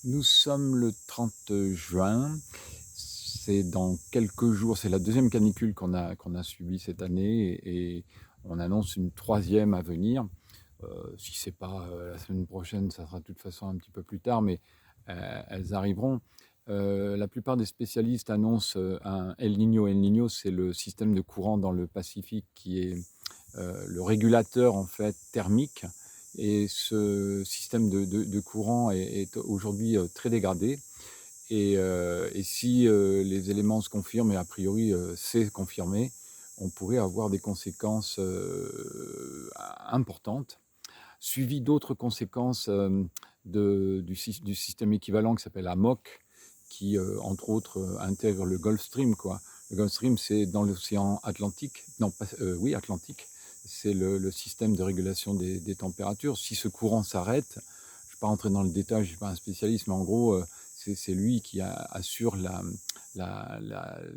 Nous sommes le 30 juin. C'est dans quelques jours, c'est la deuxième canicule qu'on a subie cette année et on annonce une troisième à venir. Si c'est pas, la semaine prochaine, ça sera de toute façon un petit peu plus tard, mais elles arriveront. La plupart des spécialistes annoncent, un El Niño. El Niño, c'est le système de courant dans le Pacifique qui est, le régulateur en fait thermique, et ce système de courant est aujourd'hui, très dégradé et si, les éléments se confirment, et a priori, c'est confirmé, on pourrait avoir des conséquences, importantes, suivies d'autres conséquences, du système équivalent qui s'appelle AMOC, qui, entre autres, intègre le Gulf Stream, quoi. Le Gulf Stream, c'est dans l'océan Atlantique, non pas, oui, Atlantique. C'est le système de régulation des températures. Si ce courant s'arrête, je ne vais pas rentrer dans le détail, je ne suis pas un spécialiste, mais en gros, c'est lui qui assure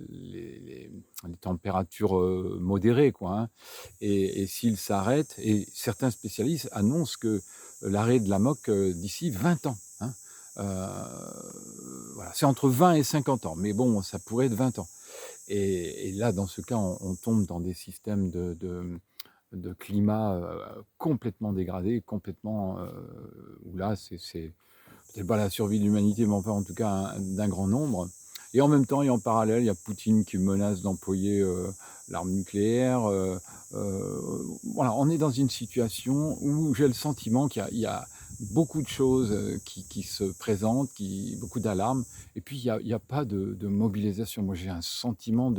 les températures, modérées, quoi, hein. Et s'il s'arrête, et certains spécialistes annoncent que l'arrêt de l'AMOC, d'ici 20 ans, hein. Voilà, c'est entre 20 et 50 ans, mais bon, ça pourrait être 20 ans. Et là, dans ce cas, on tombe dans des systèmes de climat, complètement dégradés, complètement, où là, c'est peut-être pas la survie de l'humanité, mais enfin, en tout cas, d'un grand nombre. Et en même temps, et en parallèle, il y a Poutine qui menace d'employer, l'arme nucléaire. Voilà, on est dans une situation où j'ai le sentiment qu'il y a beaucoup de choses, qui se présentent, beaucoup d'alarmes, et puis il y a pas de mobilisation. Moi, j'ai un sentiment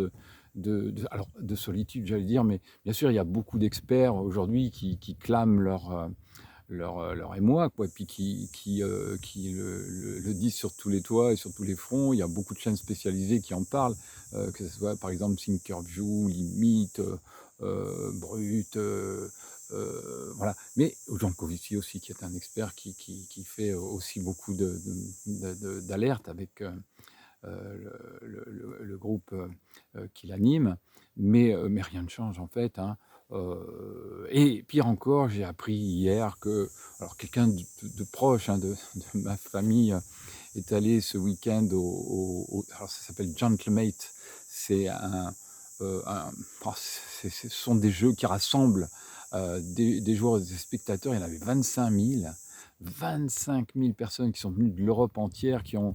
alors de solitude, j'allais dire, mais bien sûr, il y a beaucoup d'experts aujourd'hui qui clament leur émoi, quoi, et puis qui le disent sur tous les toits et sur tous les fronts. Il y a beaucoup de chaînes spécialisées qui en parlent, que ce soit par exemple Thinkerview, Limite, Brut, voilà. Mais Jean Covici aussi, qui est un expert qui fait aussi beaucoup d'alertes avec, le groupe, qui l'anime, mais rien ne change en fait, hein. Et pire encore, j'ai appris hier que, alors quelqu'un de proche, hein, de ma famille, est allé ce week-end alors ça s'appelle Gentlemate. C'est oh, ce sont des jeux qui rassemblent, des joueurs et des spectateurs. Il y en avait 25 000. 25 000 personnes qui sont venues de l'Europe entière, qui ont,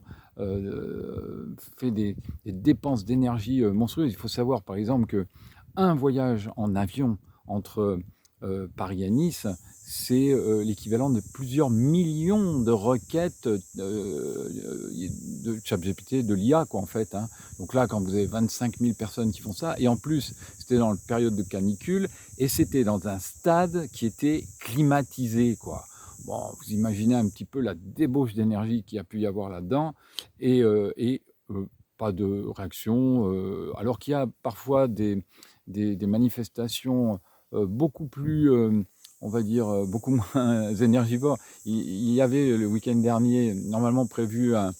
fait des dépenses d'énergie, monstrueuses. Il faut savoir, par exemple, qu'un voyage en avion entre, Paris et Nice, c'est, l'équivalent de plusieurs millions de requêtes, de ChatGPT, de l'IA, quoi, en fait, hein. Donc là, quand vous avez 25 000 personnes qui font ça, et en plus, c'était dans la période de canicule, et c'était dans un stade qui était climatisé, quoi. Bon, vous imaginez un petit peu la débauche d'énergie qu'il y a pu y avoir là-dedans, et pas de réaction, alors qu'il y a parfois des manifestations, beaucoup plus, on va dire, beaucoup moins énergivores. Il y avait le week-end dernier, normalement prévu un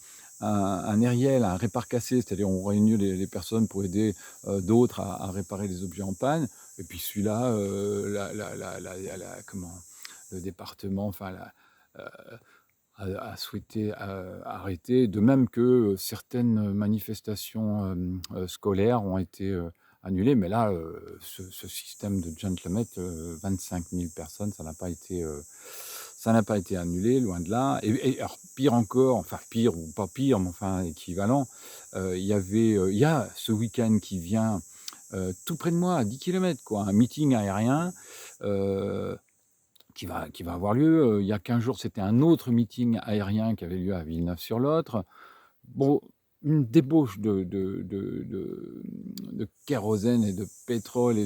Eriel, un répare cassé, c'est-à-dire on réunit les personnes pour aider, d'autres à réparer les objets en panne. Et puis celui-là, comment, le département, enfin, a souhaité, arrêter, de même que, certaines manifestations, scolaires ont été, annulées. Mais là, ce système de Gentleman, 25 000 personnes, ça n'a pas été annulé, loin de là. Et alors pire encore, enfin pire ou pas pire, mais enfin équivalent, il y a ce week-end qui vient, tout près de moi, à 10 kilomètres, quoi, un meeting aérien, heu qui va avoir lieu. Il y a 15 jours, c'était un autre meeting aérien qui avait lieu à Villeneuve-sur-Lot. Bon, une débauche de kérosène et de pétrole et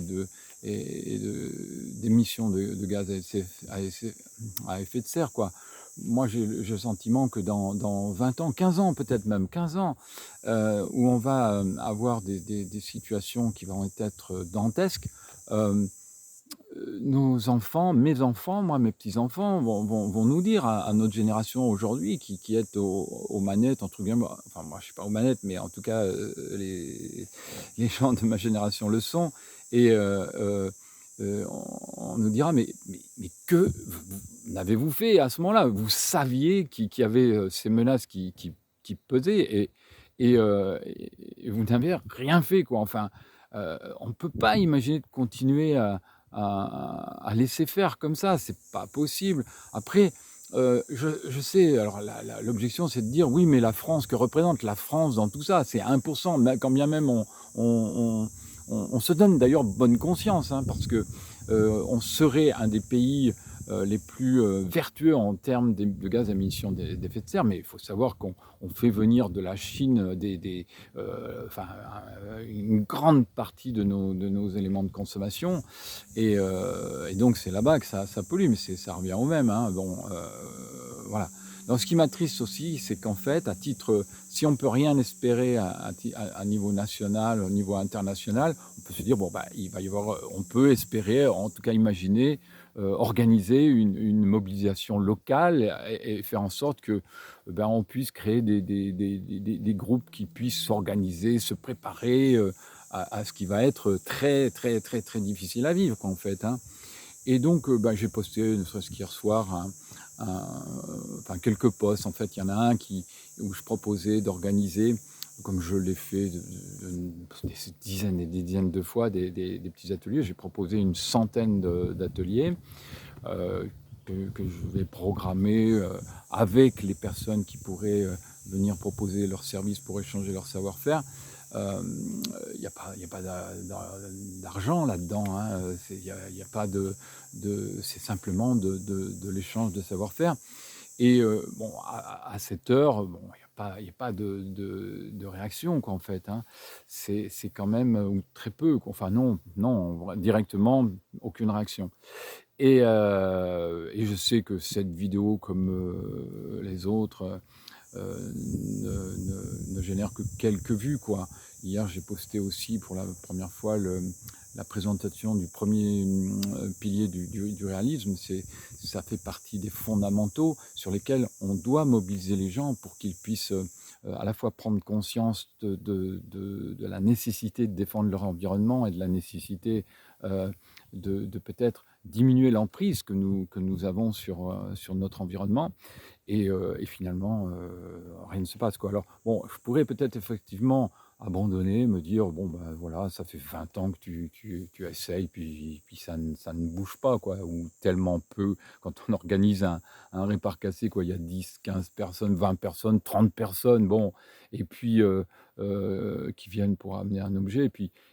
d'émissions de gaz à effet de serre, quoi. Moi, j'ai le sentiment que dans 20 ans, 15 ans, peut-être même 15 ans, où on va, avoir des situations qui vont être dantesques. hem Nos enfants, mes enfants, moi, mes petits-enfants vont nous dire, à notre génération aujourd'hui, qui est aux manettes, entre guillemets, enfin moi je suis pas aux manettes, mais en tout cas, les gens de ma génération le sont, et on nous dira: «Mais que n'avez-vous fait à ce moment-là? Vous saviez qu'il y avait, ces menaces qui pesaient et vous n'avez rien fait, quoi». Enfin, on ne peut pas imaginer de continuer à laisser faire comme ça, c'est pas possible. Après, je sais, alors l'objection, c'est de dire: «Oui, mais la France, que représente la France dans tout ça? C'est 1 mais quand bien même on on se donne d'ailleurs bonne conscience, hein, parce que, on serait un des pays, les plus, vertueux en termes de gaz à émissions d'effet de serre, mais il faut savoir qu'on fait venir de la Chine, enfin, une grande partie de nos éléments de consommation et donc c'est là-bas que ça pollue, mais ça revient au même, hein. Bon, voilà. Donc ce qui m'attriste aussi, c'est qu'en fait, à titre, si on peut rien espérer à niveau national, au niveau international, on peut se dire: «Bon, bah, il va y avoir, on peut espérer, en tout cas imaginer, organiser une mobilisation locale et faire en sorte que, ben, on puisse créer des groupes qui puissent s'organiser, se préparer, à ce qui va être très, très, très, très difficile à vivre, quoi, en fait, hein. Et donc, bah, j'ai posté, ne serait-ce qu'hier soir, enfin quelques posts. En fait, il y en a un où je proposais d'organiser, comme je l'ai fait des dizaines et des dizaines de fois, des petits ateliers. J'ai proposé une centaine d'ateliers que je vais programmer avec les personnes qui pourraient venir proposer leurs services pour échanger leur savoir-faire. Il n'y a pas, y a pas d'argent là-dedans, hein. Y a pas c'est simplement de l'échange de savoir-faire. Et bon, à cette heure, bon, il y a pas de réaction, quoi, en fait, hein. C'est quand même, ou très peu, quoi. Enfin non, non, directement, aucune réaction. Et je sais que cette vidéo, comme les autres, ne génère que quelques vues, quoi. Hier, j'ai posté aussi pour la première fois la présentation du premier pilier du réalisme. Ça fait partie des fondamentaux sur lesquels on doit mobiliser les gens pour qu'ils puissent à la fois prendre conscience de la nécessité de défendre leur environnement et de la nécessité de peut-être diminuer l'emprise que nous avons sur notre environnement et finalement, rien ne se passe, quoi. Alors bon, je pourrais peut-être effectivement abandonner, me dire: «Bon, ben, voilà, ça fait 20 ans que tu essayes, puis ça ne bouge pas, quoi», ou tellement peu. Quand on organise un répart cassé, quoi, il y a 10, 15 personnes, 20 personnes, 30 personnes, bon et puis, qui viennent pour amener un objet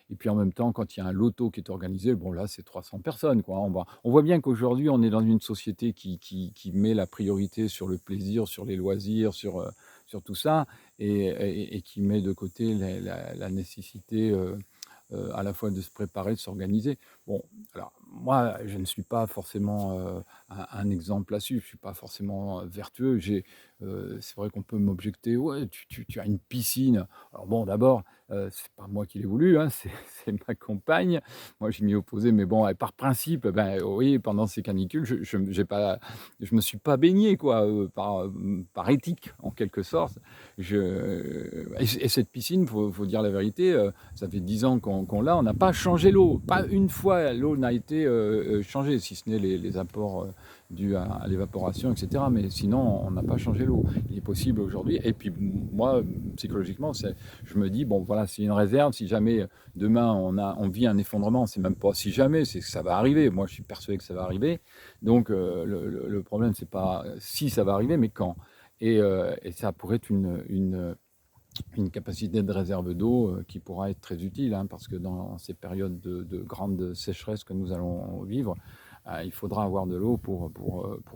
et puis en même temps, quand il y a un loto qui est organisé, bon là, c'est 300 personnes, quoi. On voit bien qu'aujourd'hui, on est dans une société qui met la priorité sur le plaisir, sur les loisirs, sur tout ça et qui met de côté la nécessité, à la fois de se préparer, de s'organiser. Bon, alors moi, je ne suis pas forcément, un exemple là-dessus. Je suis pas forcément, vertueux. C'est vrai qu'on peut m'objecter: «Ouais, tu as une piscine». Alors bon, d'abord, c'est pas moi qui l'ai voulu, hein, c'est ma compagne. Moi, je m'y opposais, mais bon, par principe, ben, oui, pendant ces canicules, je me suis pas baigné, quoi, par éthique, en quelque sorte. Et cette piscine, faut dire la vérité, ça fait 10 ans qu'on l'a, on n'a pas changé l'eau. Pas une fois, l'eau n'a été, changée, si ce n'est les apports, dus à l'évaporation et cetera, mais sinon, on n'a pas changé l'eau. Il est possible aujourd'hui et puis moi, psychologiquement, je me dis: «Bon, voilà, c'est une réserve, si jamais, demain on vit un effondrement», c'est même pas si jamais, c'est que ça va arriver. Moi, je suis persuadé que ça va arriver. Donc le problème, c'est pas si ça va arriver, mais quand. Et ça pourrait être une capacité de réserve d'eau, qui pourra être très utile, hein, parce que dans ces périodes de grande sécheresse que nous allons vivre, il faudra avoir de l'eau pour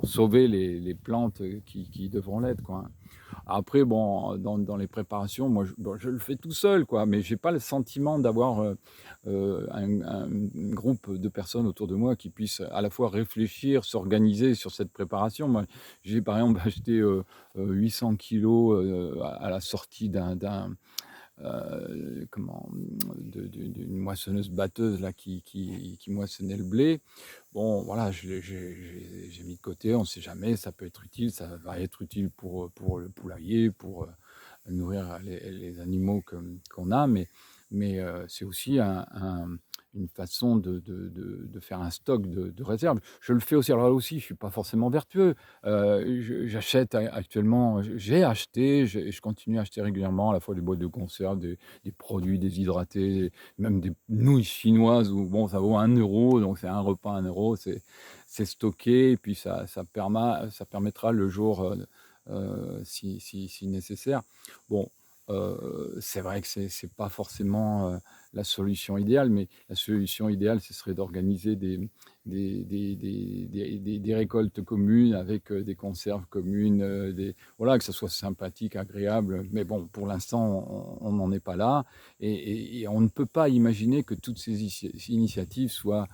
sauver les plantes, qui devront l'être, quoi, hein. Après bon, dans les préparations, moi je le fais tout seul, quoi, mais j'ai pas le sentiment d'avoir, un groupe de personnes autour de moi qui puissent à la fois réfléchir, s'organiser sur cette préparation. Moi, j'ai par exemple acheté, 800 kilogrammes à la sortie d'une moissonneuse-batteuse là qui moissonnait le blé. Bon voilà, j'ai mis de côté, on ne sait jamais, ça peut être utile, ça va être utile pour le poulailler, pour, nourrir les animaux qu'on a, mais c'est aussi une façon de faire un stock de réserve. Je le fais aussi, alors là aussi, je suis pas forcément vertueux. J'achète actuellement, j'ai acheté, je continue à acheter régulièrement à la fois des boîtes de conserve, des produits déshydratés, même des nouilles chinoises où bon, ça vaut 1 €, donc c'est un repas 1 €, c'est stocké et puis ça permettra le jour, si nécessaire. Bon, c'est vrai que c'est pas forcément, la solution idéale, mais la solution idéale, ce serait d'organiser des récoltes communes avec, des conserves communes, voilà, que ça soit sympathique, agréable. Mais bon, pour l'instant, on n'en est pas là et on ne peut pas imaginer que toutes ces initiatives soient,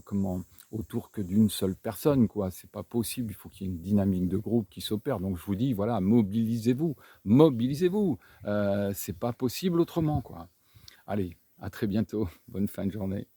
comment? Autour que d'une seule personne, quoi. C'est pas possible, il faut qu'il y ait une dynamique de groupe qui s'opère. Donc je vous dis, voilà, mobilisez-vous, mobilisez-vous, c'est pas possible autrement, quoi. Allez, à très bientôt. Bonne fin de journée.